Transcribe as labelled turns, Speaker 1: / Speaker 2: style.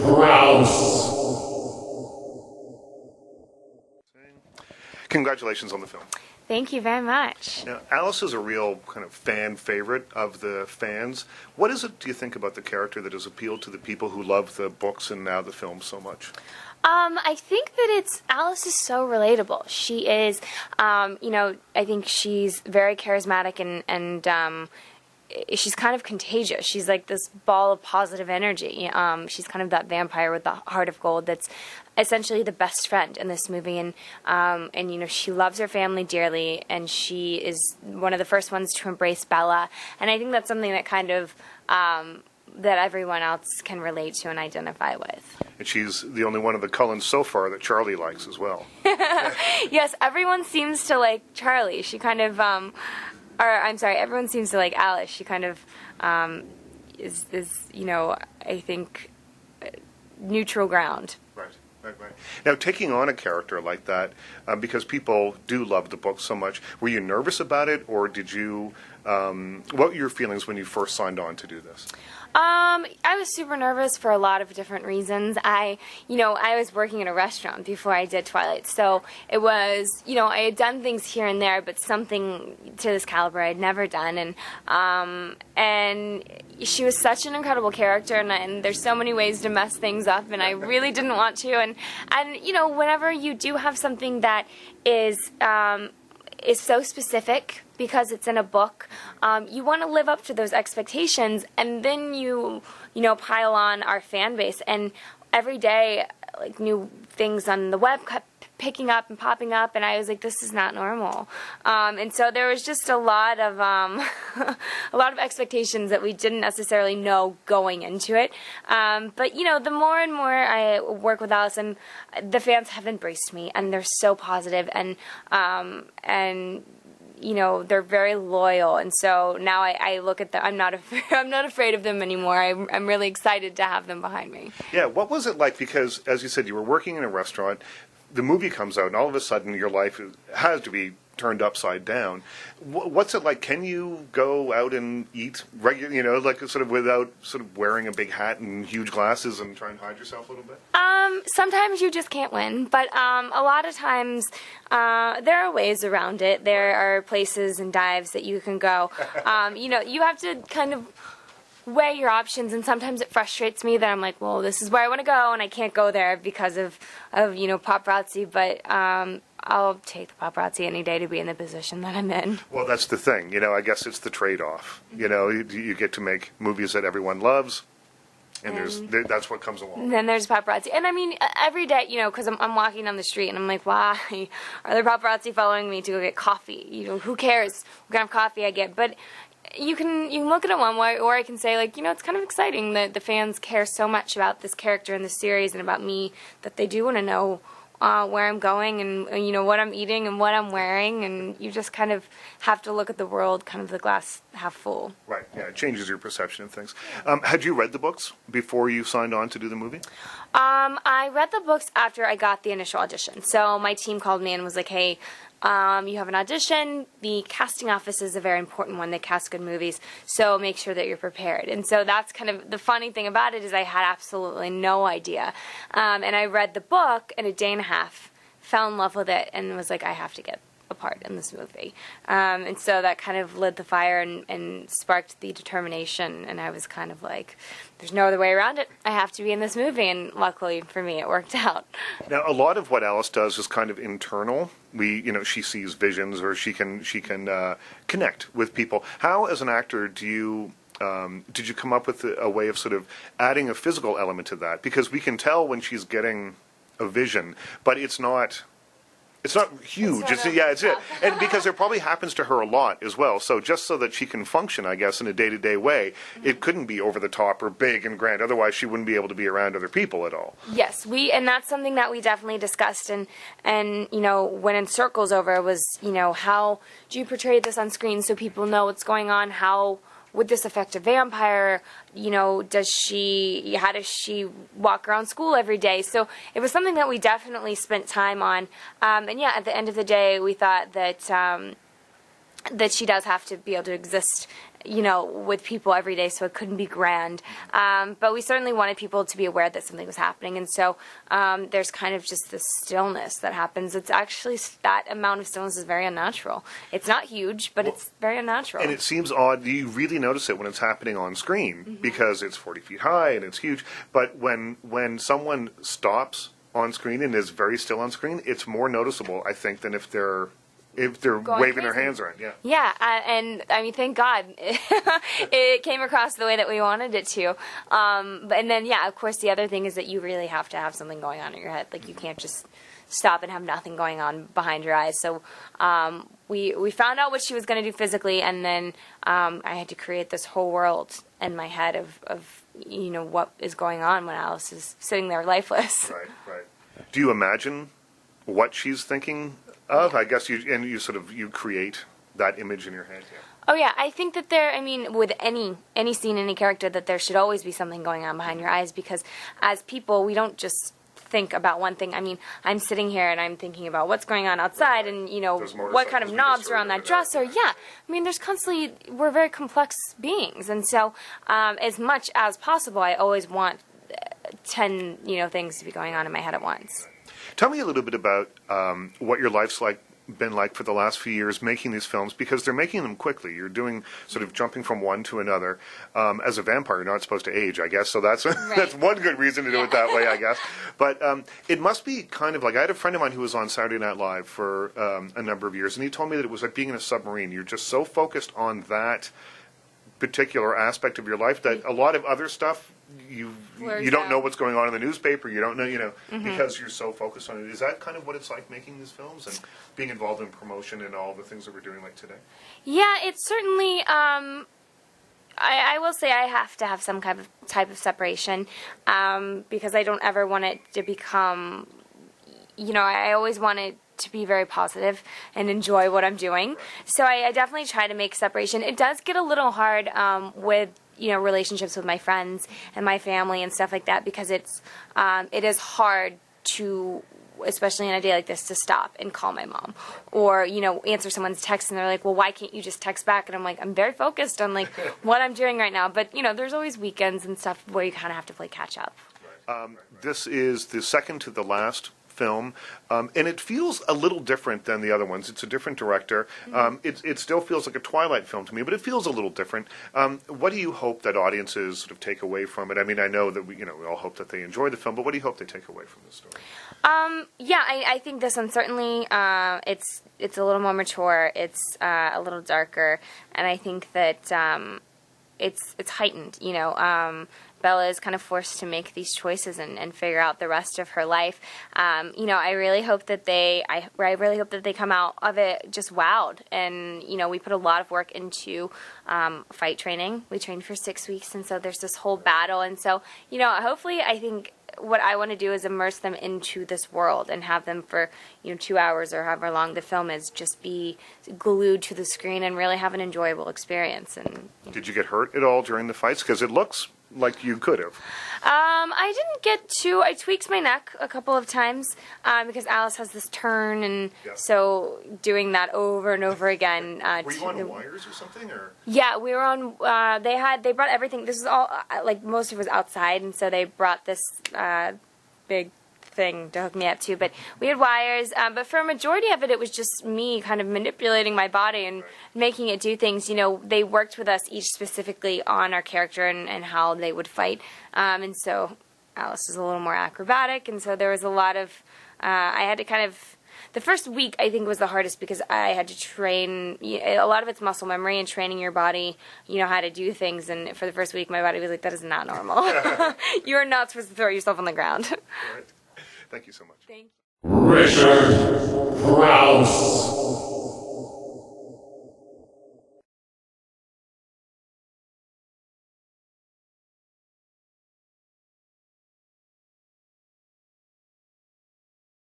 Speaker 1: Crouse.
Speaker 2: Congratulations on the film.
Speaker 3: Thank you very much.
Speaker 2: Now, Alice is a real kind of fan favorite of the fans. What is it, do you think, about the character that has appealed to the people who love the books and now the film so much?
Speaker 3: I think that Alice is so relatable. She is, I think she's very charismatic and she's kind of contagious. She's like this ball of positive energy. She's kind of that vampire with the heart of gold that's essentially the best friend in this movie. And she loves her family dearly, and she is one of the first ones to embrace Bella. And I think that's something that kind of that everyone else can relate to and identify with.
Speaker 2: And she's the only one of the Cullens so far that Charlie likes as well.
Speaker 3: Yes, everyone seems to like Charlie. She kind of, everyone seems to like Alice. She kind of is I think, neutral ground.
Speaker 2: Right. Now, taking on a character like that, because people do love the book so much, were you nervous about it, or did you, what were your feelings when you first signed on to do this?
Speaker 3: I was super nervous for a lot of different reasons. I was working in a restaurant before I did Twilight, so it was, I had done things here and there, but something to this caliber I'd never done, and she was such an incredible character, and there's so many ways to mess things up, and I really didn't want to, and whenever you do have something that is so specific because it's in a book, you want to live up to those expectations, and then you pile on our fan base, and every day, like, new things on the web kept picking up and popping up, and I was like, this is not normal. And so there was just a lot of expectations that we didn't necessarily know going into it. But the more and more I work with Alice, and the fans have embraced me, and they're so positive, and they're very loyal, and so now I look at them. I'm not afraid of them anymore. I'm really excited to have them behind me.
Speaker 2: Yeah, what was it like? Because, as you said, you were working in a restaurant. The movie comes out, and all of a sudden your life has to be turned upside down. What's it like? Can you go out and eat regular, like sort of without sort of wearing a big hat and huge glasses and try and hide yourself a little bit?
Speaker 3: Sometimes you just can't win, but a lot of times there are ways around it. There are places and dives that you can go. You have to kind of weigh your options, and sometimes it frustrates me that I'm like, well, this is where I want to go, and I can't go there because of paparazzi, but I'll take the paparazzi any day to be in the position that I'm in.
Speaker 2: Well, that's the thing. I guess it's the trade-off. You get to make movies that everyone loves, and that's what comes along.
Speaker 3: And then there's paparazzi. And I mean, every day, because I'm walking down the street, and I'm like, why are there paparazzi following me to go get coffee? Who cares what kind of coffee I get? But you can look at it one way, or I can say, like, it's kind of exciting that the fans care so much about this character in the series and about me that they do want to know where I'm going and what I'm eating and what I'm wearing, and you just kind of have to look at the world kind of the glass half full.
Speaker 2: Right, yeah, it changes your perception of things. Had you read the books before you signed on to do the movie?
Speaker 3: I read the books after I got the initial audition. So my team called me and was like, hey, you have an audition. The casting office is a very important one. They cast good movies, so make sure that you're prepared. And so that's kind of the funny thing about it is I had absolutely no idea. And I read the book in a day and a half, fell in love with it, and was like, I have to get a part in this movie. And so that kind of lit the fire and sparked the determination, and I was kind of like, there's no other way around it. I have to be in this movie, and luckily for me, it worked out.
Speaker 2: Now, a lot of what Alice does is kind of internal. She sees visions, or she can connect with people. How, as an actor, did you come up with a way of sort of adding a physical element to that? Because we can tell when she's getting a vision, but it's not huge. It's it. And because it probably happens to her a lot as well. So just so that she can function, I guess, in a day-to-day way, it couldn't be over the top or big and grand. Otherwise, she wouldn't be able to be around other people at all.
Speaker 3: Yes, and that's something that we definitely discussed. And when in Circles Over was, how do you portray this on screen so people know what's going on? How would this affect a vampire? How does she walk around school every day? So it was something that we definitely spent time on. And yeah, at the end of the day, we thought that that she does have to be able to exist with people every day, so it couldn't be grand. But we certainly wanted people to be aware that something was happening, and so there's kind of just this stillness that happens. It's actually, that amount of stillness is very unnatural. It's not huge, but it's very unnatural.
Speaker 2: And it seems odd. You really notice it when it's happening on screen because it's 40 feet high and it's huge. But when someone stops on screen and is very still on screen, it's more noticeable, I think, than if they're waving their hands around.
Speaker 3: Yeah, and I mean, thank God it came across the way that we wanted it to. And then, of course, the other thing is that you really have to have something going on in your head. Like, you can't just stop and have nothing going on behind your eyes. So we found out what she was going to do physically, and then I had to create this whole world in my head of what is going on when Alice is sitting there lifeless.
Speaker 2: Right. Do you imagine what she's thinking of? I guess you create that image in your head. Yeah.
Speaker 3: Oh yeah, I think that with any scene, any character, that there should always be something going on behind your eyes, because as people, we don't just think about one thing. I mean, I'm sitting here and I'm thinking about what's going on outside, and what kind of knobs are on that dresser. Yeah, I mean, we're very complex beings, and so as much as possible, I always want 10 things to be going on in my head at once.
Speaker 2: Tell me a little bit about what your life's been like for the last few years making these films, because they're making them quickly. You're doing sort of jumping from one to another. As a vampire, you're not supposed to age, I guess, so that's that's one good reason to do it that way, I guess. But it must be kind of like, I had a friend of mine who was on Saturday Night Live for a number of years, and he told me that it was like being in a submarine. You're just so focused on that particular aspect of your life that a lot of other stuff you don't know what's going on in the newspaper. You don't know, because you're so focused on it. Is that kind of what it's like making these films and being involved in promotion and all the things that we're doing like today?
Speaker 3: Yeah, it's certainly. I will say I have to have some type of separation because I don't ever want it to become. I always want it to be very positive and enjoy what I'm doing. So I definitely try to make separation. It does get a little hard with relationships with my friends and my family and stuff like that, because it is hard to, especially in a day like this, to stop and call my mom or answer someone's text, and they're like, well, why can't you just text back? And I'm like, I'm very focused on what I'm doing right now. But there's always weekends and stuff where you kind of have to play catch up.
Speaker 2: This is the second to the last film, and it feels a little different than the other ones. It's a different director. It still feels like a Twilight film to me, but it feels a little different. What do you hope that audiences sort of take away from it? I mean, I know that we all hope that they enjoy the film, but what do you hope they take away from the story?
Speaker 3: I think this one certainly it's a little more mature. It's a little darker, and I think that it's heightened. Bella is kind of forced to make these choices and figure out the rest of her life. I really hope that I really hope that they come out of it just wowed. And we put a lot of work into fight training. We trained for 6 weeks, and so there's this whole battle. And so hopefully, I think what I want to do is immerse them into this world and have them for 2 hours or however long the film is, just be glued to the screen and really have an enjoyable experience. And
Speaker 2: did you get hurt at all during the fights? Because it looks like you could have.
Speaker 3: I didn't get to. I tweaked my neck a couple of times because Alice has this turn, and so doing that over and over again.
Speaker 2: Were you on wires or something? Or?
Speaker 3: Yeah, we were on. They brought everything. This is all most of it was outside, and so they brought this big thing to hook me up to, but we had wires, but for a majority of it, it was just me kind of manipulating my body and making it do things. They worked with us each specifically on our character and how they would fight, and so Alice was a little more acrobatic, and so there was a lot of I had to kind of, the first week I think was the hardest because I had to train, a lot of it's muscle memory and training your body, how to do things, and for the first week my body was like, that is not normal. You are not supposed to throw yourself on the ground.
Speaker 2: Right. Thank you so much.
Speaker 3: Thank you.
Speaker 1: Richard Crouse.